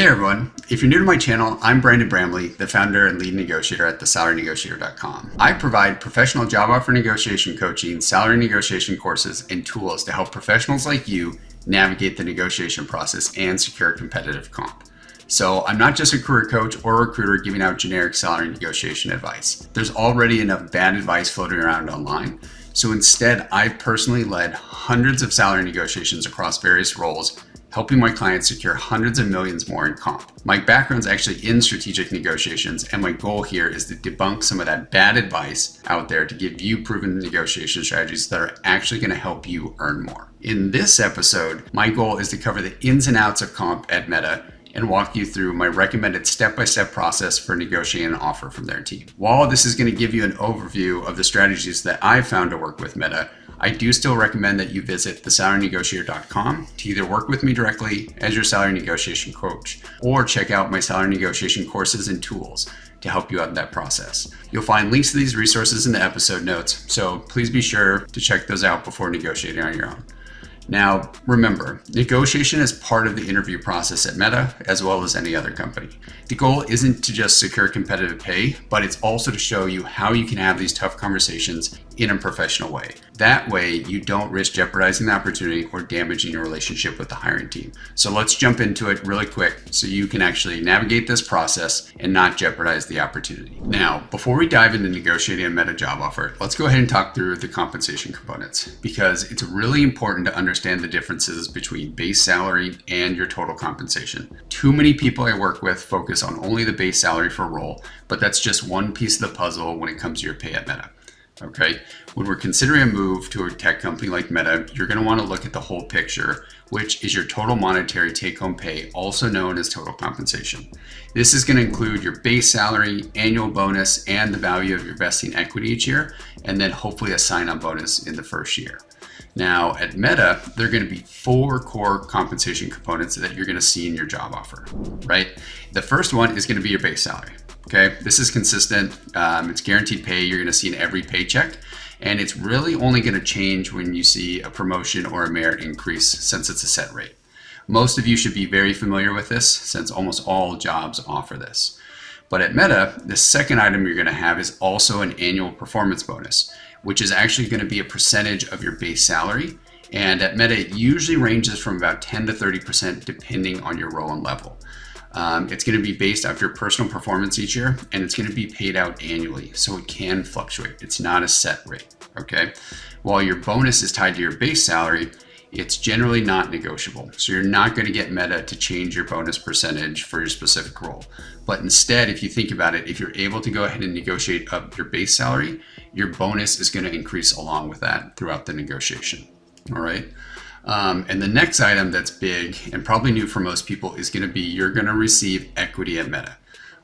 Hey everyone, if you're new to my channel, I'm Brandon Bramley, the founder and lead negotiator at thesalarynegotiator.com. I provide professional job offer negotiation coaching, salary negotiation courses, and tools to help professionals like you navigate the negotiation process and secure competitive comp. So I'm not just a career coach or a recruiter giving out generic salary negotiation advice. There's already enough bad advice floating around online. So instead, I've personally led hundreds of salary negotiations across various roles, helping my clients secure hundreds of millions more in comp. My background's actually in strategic negotiations, and my goal here is to debunk some of that bad advice out there to give you proven negotiation strategies that are actually going to help you earn more. In this episode, my goal is to cover the ins and outs of comp at Meta and walk you through my recommended step-by-step process for negotiating an offer from their team. While this is going to give you an overview of the strategies that I've found to work with Meta, I do still recommend that you visit thesalarynegotiator.com to either work with me directly as your salary negotiation coach or check out my salary negotiation courses and tools to help you out in that process. You'll find links to these resources in the episode notes, so please be sure to check those out before negotiating on your own. Now, remember, negotiation is part of the interview process at Meta, as well as any other company. The goal isn't to just secure competitive pay, but it's also to show you how you can have these tough conversations in a professional way. That way, you don't risk jeopardizing the opportunity or damaging your relationship with the hiring team. So let's jump into it really quick so you can actually navigate this process and not jeopardize the opportunity. Now, before we dive into negotiating a Meta job offer, let's go ahead and talk through the compensation components, because it's really important to understand the differences between base salary and your total compensation. Too many people I work with focus on only the base salary for a role, but that's just one piece of the puzzle when it comes to your pay at Meta. Okay, when we're considering a move to a tech company like Meta, you're going to want to look at the whole picture, which is your total monetary take-home pay, also known as total compensation. This is going to include your base salary, annual bonus, and the value of your vesting equity each year, and then hopefully a sign-on bonus in the first year. Now at Meta, there are going to be 4 core compensation components that you're going to see in your job offer, right? The first one is going to be your base salary. Okay, this is consistent. It's guaranteed pay. You're going to see in every paycheck, and it's really only going to change when you see a promotion or a merit increase, since it's a set rate. Most of you should be very familiar with this, since almost all jobs offer this. But at Meta, the second item you're going to have is also an annual performance bonus, which is actually going to be a percentage of your base salary. And at Meta, it usually ranges from about 10 to 30% depending on your role and level. It's going to be based off your personal performance each year, and it's going to be paid out annually, so it can fluctuate. It's not a set rate, okay? While your bonus is tied to your base salary, it's generally not negotiable. So you're not going to get Meta to change your bonus percentage for your specific role. But instead, if you think about it, if you're able to go ahead and negotiate up your base salary, your bonus is going to increase along with that throughout the negotiation, all right? And the next item that's big and probably new for most people is going to be you're going to receive equity at Meta.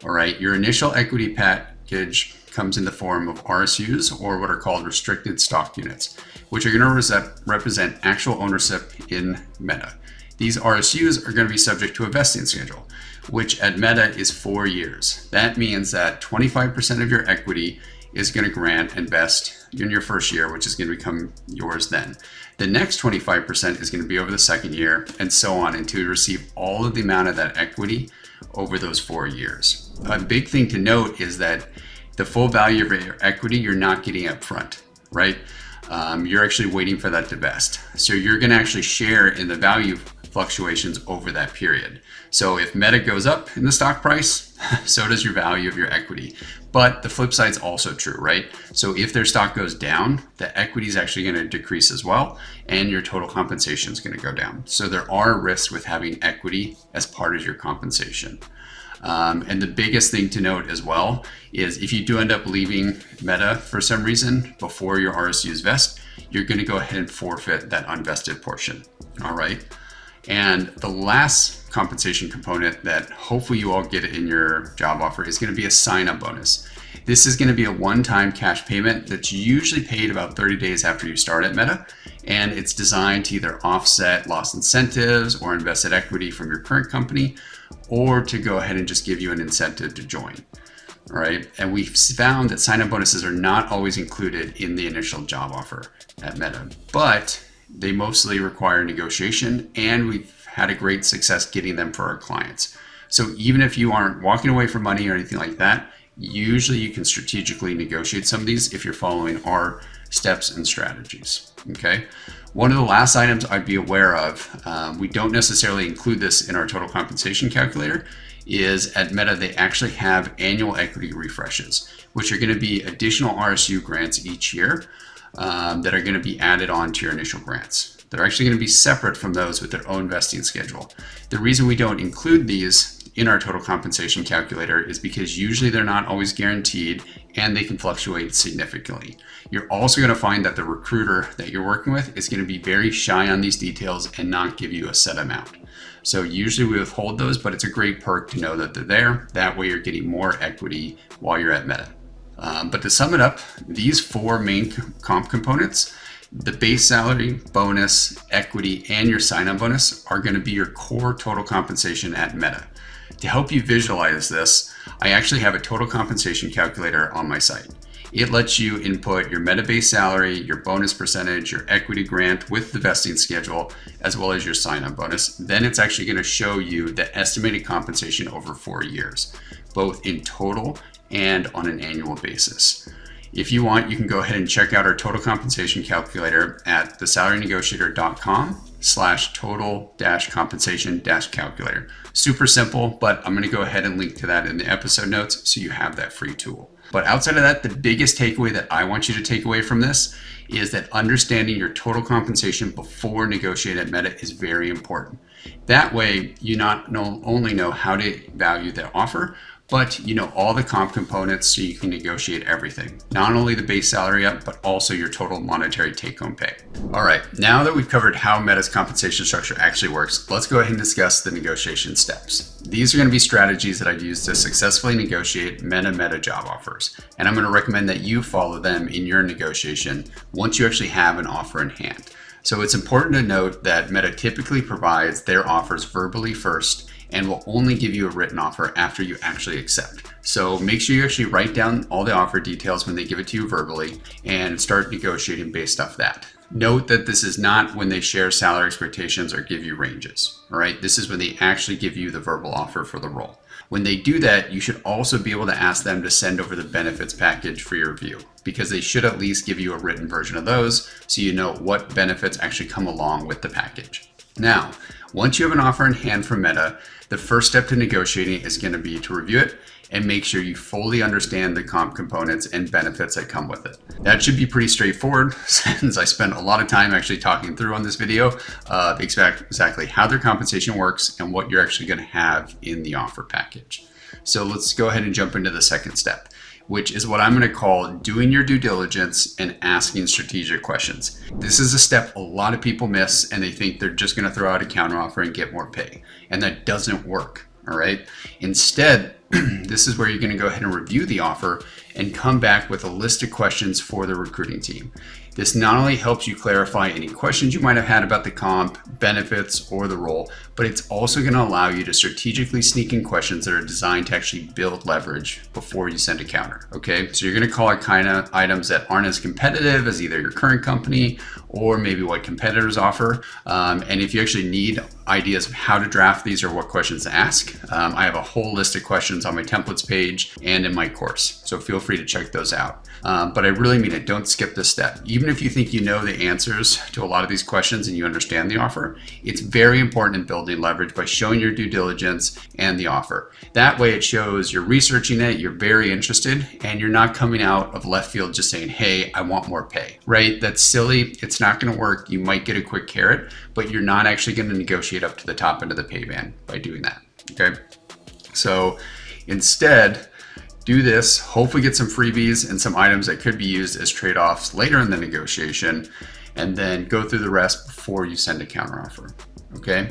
All right, your initial equity package comes in the form of RSUs, or what are called restricted stock units, which are going to represent actual ownership in Meta. These RSUs are going to be subject to a vesting schedule, which at Meta is 4 years. That means that 25% of your equity is going to grant and vest in your first year, which is going to become yours then. The next 25% is going to be over the second year, and so on, until you receive all of the amount of that equity over those 4 years. A big thing to note is that the full value of your equity, you're not getting up front, right? You're actually waiting for that to vest. So you're going to actually share in the value fluctuations over that period. So if Meta goes up in the stock price, so does your value of your equity. But the flip side is also true, right? So if their stock goes down, the equity is actually going to decrease as well, and your total compensation is going to go down. So there are risks with having equity as part of your compensation. And the biggest thing to note as well is if you do end up leaving Meta for some reason before your RSUs vest, you're going to go ahead and forfeit that unvested portion, all right? And the last compensation component that hopefully you all get in your job offer is going to be a sign-up bonus. This is going to be a one-time cash payment that's usually paid about 30 days after you start at Meta, and it's designed to either offset lost incentives or invested equity from your current company, or to go ahead and just give you an incentive to join. All right, and we've found that sign-up bonuses are not always included in the initial job offer at Meta, but they mostly require negotiation, and we've had a great success getting them for our clients. So even if you aren't walking away from money or anything like that, usually you can strategically negotiate some of these if you're following our steps and strategies. Okay. One of the last items I'd be aware of, we don't necessarily include this in our total compensation calculator, is at Meta they actually have annual equity refreshes, which are going to be additional RSU grants each year that are going to be added on to your initial grants. They're actually going to be separate from those with their own vesting schedule. The reason we don't include these in our total compensation calculator is because usually they're not always guaranteed and they can fluctuate significantly. You're also going to find that the recruiter that you're working with is going to be very shy on these details and not give you a set amount. So usually we withhold those, but it's a great perk to know that they're there. That way you're getting more equity while you're at Meta. But to sum it up, these 4 main comp components, the base salary, bonus, equity, and your sign-on bonus are going to be your core total compensation at Meta. To help you visualize this, I actually have a total compensation calculator on my site. It lets you input your Meta base salary, your bonus percentage, your equity grant with the vesting schedule, as well as your sign-on bonus. Then it's actually going to show you the estimated compensation over 4 years, both in total and on an annual basis. If you want, you can go ahead and check out our total compensation calculator at thesalarynegotiator.com/total-compensation-calculator. Super simple, but I'm going to go ahead and link to that in the episode notes so you have that free tool. But outside of that, the biggest takeaway that I want you to take away from this is that understanding your total compensation before negotiating at Meta is very important. That way, you not only know how to value the offer, but you know all the comp components so you can negotiate everything. Not only the base salary up, but also your total monetary take-home pay. All right, now that we've covered how Meta's compensation structure actually works, let's go ahead and discuss the negotiation steps. These are going to be strategies that I've used to successfully negotiate Meta job offers, and I'm going to recommend that you follow them in your negotiation once you actually have an offer in hand. So it's important to note that Meta typically provides their offers verbally first and will only give you a written offer after you actually accept. So make sure you actually write down all the offer details when they give it to you verbally and start negotiating based off that. Note that this is not when they share salary expectations or give you ranges, all right? This is when they actually give you the verbal offer for the role. When they do that, you should also be able to ask them to send over the benefits package for your review, because they should at least give you a written version of those so you know what benefits actually come along with the package. Now, once you have an offer in hand from Meta, the first step to negotiating is going to be to review it and make sure you fully understand the comp components and benefits that come with it. That should be pretty straightforward since I spent a lot of time actually talking through on this video exactly how their compensation works and what you're actually going to have in the offer package. So let's go ahead and jump into the second step, which is what I'm going to call doing your due diligence and asking strategic questions. This is a step a lot of people miss and they think they're just going to throw out a counteroffer and get more pay. And that doesn't work, all right? Instead, this is where you're going to go ahead and review the offer and come back with a list of questions for the recruiting team. This not only helps you clarify any questions you might have had about the comp, benefits, or the role, but it's also going to allow you to strategically sneak in questions that are designed to actually build leverage before you send a counter, okay? So you're going to call it kind of items that aren't as competitive as either your current company or maybe what competitors offer. And if you actually need ideas of how to draft these or what questions to ask, I have a whole list of questions on my templates page and in my course. So feel free to check those out. But I really mean it, don't skip this step. Even if you think you know the answers to a lot of these questions and you understand the offer, it's very important in building leverage by showing your due diligence and the offer. That way it shows you're researching it, you're very interested, and you're not coming out of left field just saying, hey, I want more pay, right? That's silly. It's not going to work. You might get a quick carrot, but you're not actually going to negotiate up to the top end of the pay band by doing that, okay? So instead, do this, hopefully get some freebies and some items that could be used as trade-offs later in the negotiation, and then go through the rest before you send a counteroffer, okay?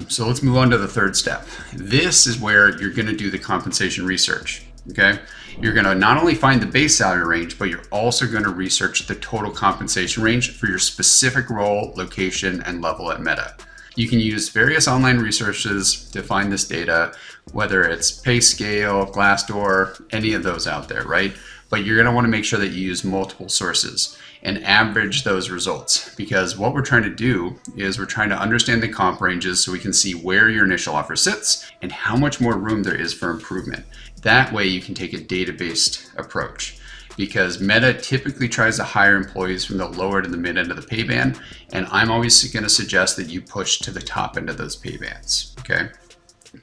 So let's move on to the third step. This is where you're gonna do the compensation research, okay? You're gonna not only find the base salary range, but you're also gonna research the total compensation range for your specific role, location, and level at Meta. You can use various online resources to find this data, whether it's PayScale, Glassdoor, any of those out there, right? but you're going to want to make sure that you use multiple sources and average those results, because what we're trying to do is we're trying to understand the comp ranges so we can see where your initial offer sits and how much more room there is for improvement. That way you can take a data-based approach, because Meta typically tries to hire employees from the lower to the mid end of the pay band, and I'm always going to suggest that you push to the top end of those pay bands, okay?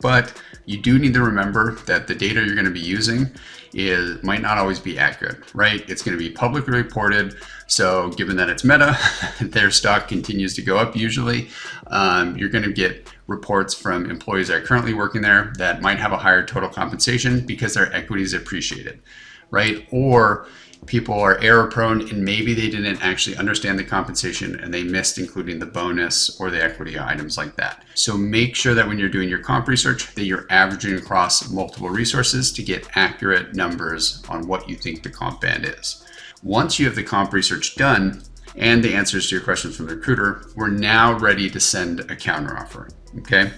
But you do need to remember that the data you're going to be using might not always be accurate, right? It's going to be publicly reported. So given that it's Meta, their stock continues to go up usually. You're going to get reports from employees that are currently working there that might have a higher total compensation because their equity is appreciated, right? Or people are error prone and maybe they didn't actually understand the compensation and they missed including the bonus or the equity items like that. So make sure that when you're doing your comp research that you're averaging across multiple resources to get accurate numbers on what you think the comp band is. Once you have the comp research done and the answers to your questions from the recruiter, we're now ready to send a counteroffer, okay?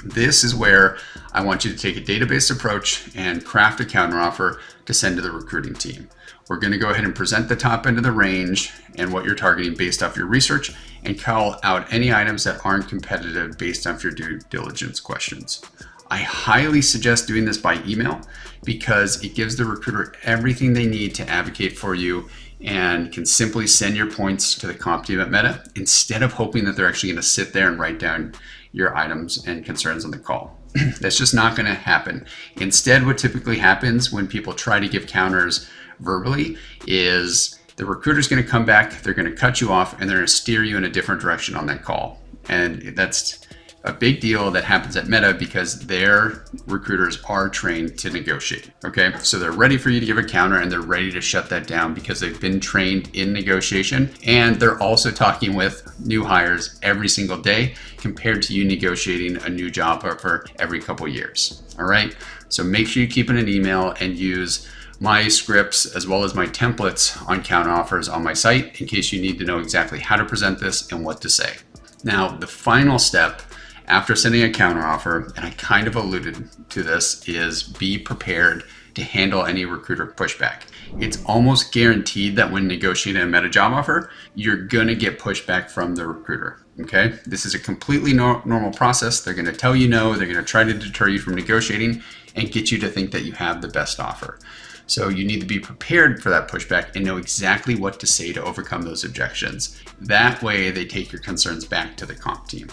This is where I want you to take a database approach and craft a counteroffer to send to the recruiting team. We're going to go ahead and present the top end of the range and what you're targeting based off your research, and call out any items that aren't competitive based off your due diligence questions. I highly suggest doing this by email because it gives the recruiter everything they need to advocate for you and can simply send your points to the comp team at Meta instead of hoping that they're actually going to sit there and write down your items and concerns on the call. That's just not going to happen. Instead, what typically happens when people try to give counters verbally is the recruiter's going to come back, they're going to cut you off, and they're going to steer you in a different direction on that call. And that's a big deal that happens at Meta because their recruiters are trained to negotiate, okay? So they're ready for you to give a counter and they're ready to shut that down because they've been trained in negotiation, and they're also talking with new hires every single day compared to you negotiating a new job offer every couple years, all right? So make sure you keep it an email and use my scripts as well as my templates on counteroffers on my site in case you need to know exactly how to present this and what to say. Now, the final step after sending a counteroffer, and I kind of alluded to this, is be prepared to handle any recruiter pushback. It's almost guaranteed that when negotiating a Meta job offer, you're gonna get pushback from the recruiter, okay? This is a completely normal process. They're gonna tell you no, they're gonna try to deter you from negotiating and get you to think that you have the best offer. So you need to be prepared for that pushback and know exactly what to say to overcome those objections. That way they take your concerns back to the comp team.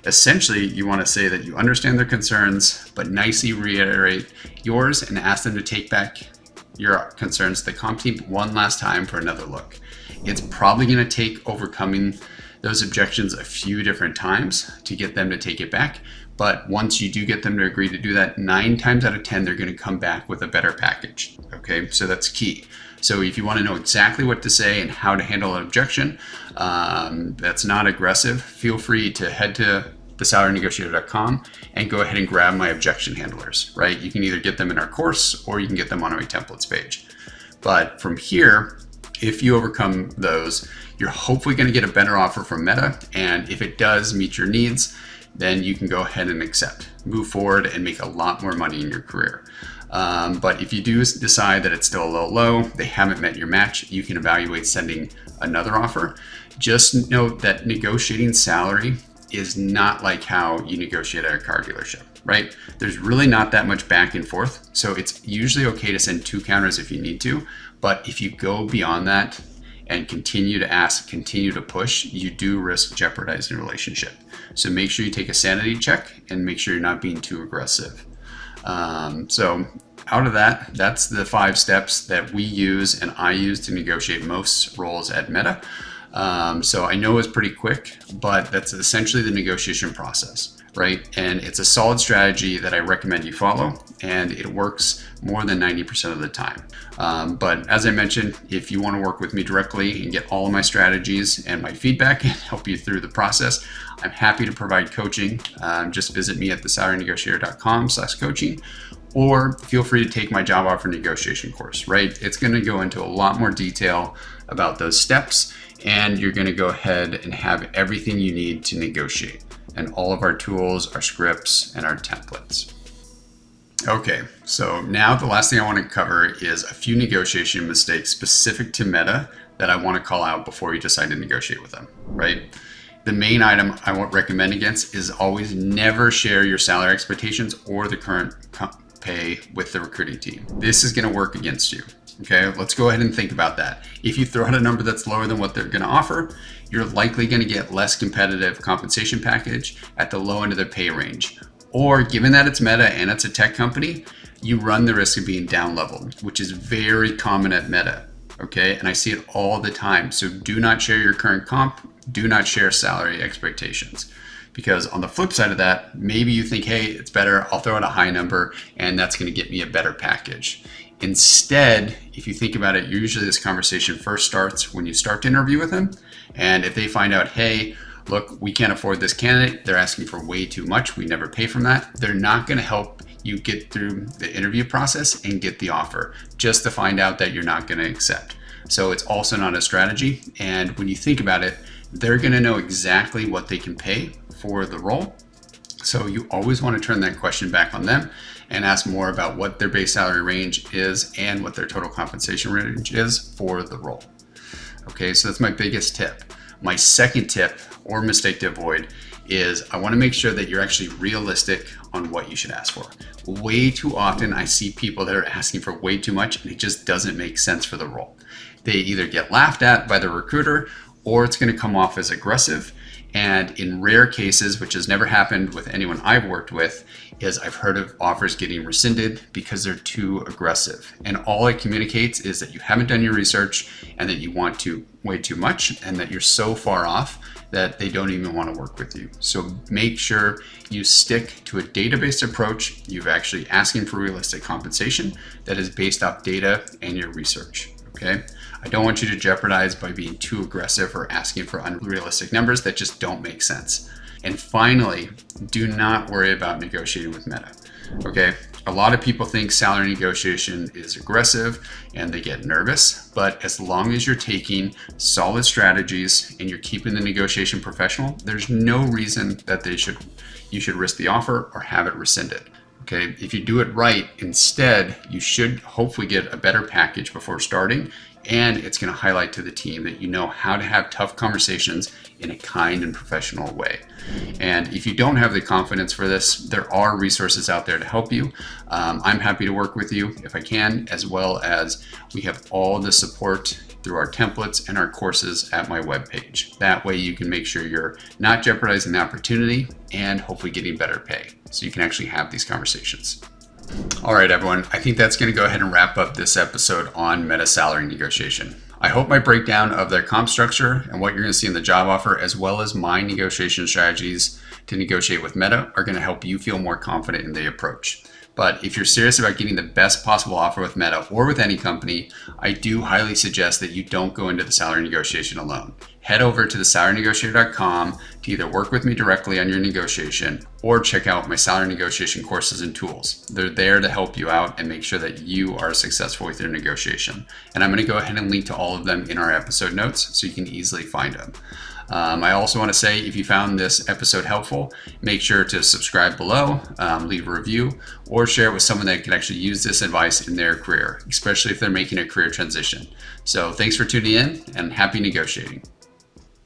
Essentially, you want to say that you understand their concerns, but nicely reiterate yours and ask them to take back your concerns to the comp team one last time for another look. It's probably going to take overcoming those objections a few different times to get them to take it back. But once you do get them to agree to do that, 9 times out of 10, they're going to come back with a better package. Okay, so that's key. So if you want to know exactly what to say and how to handle an objection that's not aggressive, feel free to head to thesalarynegotiator.com and go ahead and grab my objection handlers, right? You can either get them in our course or you can get them on my templates page. But from here, if you overcome those, you're hopefully going to get a better offer from Meta. And if it does meet your needs, then you can go ahead and accept, move forward, and make a lot more money in your career. But if you do decide that it's still a little low, they haven't met your match, you can evaluate sending another offer. Just note that negotiating salary is not like how you negotiate at a car dealership, right? There's really not that much back and forth. So it's usually okay to send 2 counters if you need to. But if you go beyond that and continue to ask, continue to push, you do risk jeopardizing a relationship. So make sure you take a sanity check and make sure you're not being too aggressive. So out of that, that's the 5 steps that we use and I use to negotiate most roles at Meta. So I know it's pretty quick, but that's essentially the negotiation process, right? And it's a solid strategy that I recommend you follow, and it works more than 90% of the time. But as I mentioned, if you want to work with me directly and get all of my strategies and my feedback and help you through the process, I'm happy to provide coaching. Just visit me at thesalarynegotiator.com/coaching, or feel free to take my job offer negotiation course, right? It's going to go into a lot more detail about those steps, and you're going to go ahead and have everything you need to negotiate, and all of our tools, our scripts, and our templates. Okay, so now the last thing I want to cover is a few negotiation mistakes specific to Meta that I want to call out before you decide to negotiate with them, right? The main item I won't recommend against is always never share your salary expectations or the current pay with the recruiting team. This is going to work against you. Okay, let's go ahead and think about that. If you throw out a number that's lower than what they're going to offer, you're likely going to get less competitive compensation package at the low end of the pay range. Or given that it's Meta and it's a tech company, you run the risk of being down leveled, which is very common at Meta. Okay, and I see it all the time. So do not share your current comp, do not share salary expectations. Because on the flip side of that, maybe you think, hey, it's better, I'll throw out a high number and that's going to get me a better package. Instead, if you think about it, usually this conversation first starts when you start to interview with them. And if they find out, hey, look, we can't afford this candidate, they're asking for way too much, we never pay from that, they're not going to help you get through the interview process and get the offer just to find out that you're not going to accept. So it's also not a strategy. And when you think about it, they're going to know exactly what they can pay for the role. So you always want to turn that question back on them and ask more about what their base salary range is and what their total compensation range is for the role. Okay, so that's my biggest tip. My second tip or mistake to avoid is I want to make sure that you're actually realistic on what you should ask for. Way too often I see people that are asking for way too much and it just doesn't make sense for the role. They either get laughed at by the recruiter or it's going to come off as aggressive. And in rare cases, which has never happened with anyone I've worked with, is I've heard of offers getting rescinded because they're too aggressive. And all it communicates is that you haven't done your research and that you want to way too much and that you're so far off that they don't even want to work with you. So make sure you stick to a data-based approach. You've actually asking for realistic compensation that is based off data and your research. Okay, I don't want you to jeopardize by being too aggressive or asking for unrealistic numbers that just don't make sense. And finally, do not worry about negotiating with Meta. Okay, a lot of people think salary negotiation is aggressive and they get nervous, but as long as you're taking solid strategies and you're keeping the negotiation professional, there's no reason that you should risk the offer or have it rescinded. Okay, if you do it right, instead, you should hopefully get a better package before starting, and it's going to highlight to the team that you know how to have tough conversations in a kind and professional way. And if you don't have the confidence for this, there are resources out there to help you. I'm happy to work with you if I can, as well as we have all the support through our templates and our courses at my webpage. That way you can make sure you're not jeopardizing the opportunity and hopefully getting better pay so you can actually have these conversations. All right, everyone, I think that's going to go ahead and wrap up this episode on Meta salary negotiation. I hope my breakdown of their comp structure and what you're going to see in the job offer, as well as my negotiation strategies to negotiate with Meta, are going to help you feel more confident in the approach. But if you're serious about getting the best possible offer with Meta or with any company, I do highly suggest that you don't go into the salary negotiation alone. Head over to thesalarynegotiator.com to either work with me directly on your negotiation or check out my salary negotiation courses and tools. They're there to help you out and make sure that you are successful with your negotiation. And I'm going to go ahead and link to all of them in our episode notes so you can easily find them. I also want to say, if you found this episode helpful, make sure to subscribe below, leave a review, or share it with someone that can actually use this advice in their career, especially if they're making a career transition. So thanks for tuning in and happy negotiating.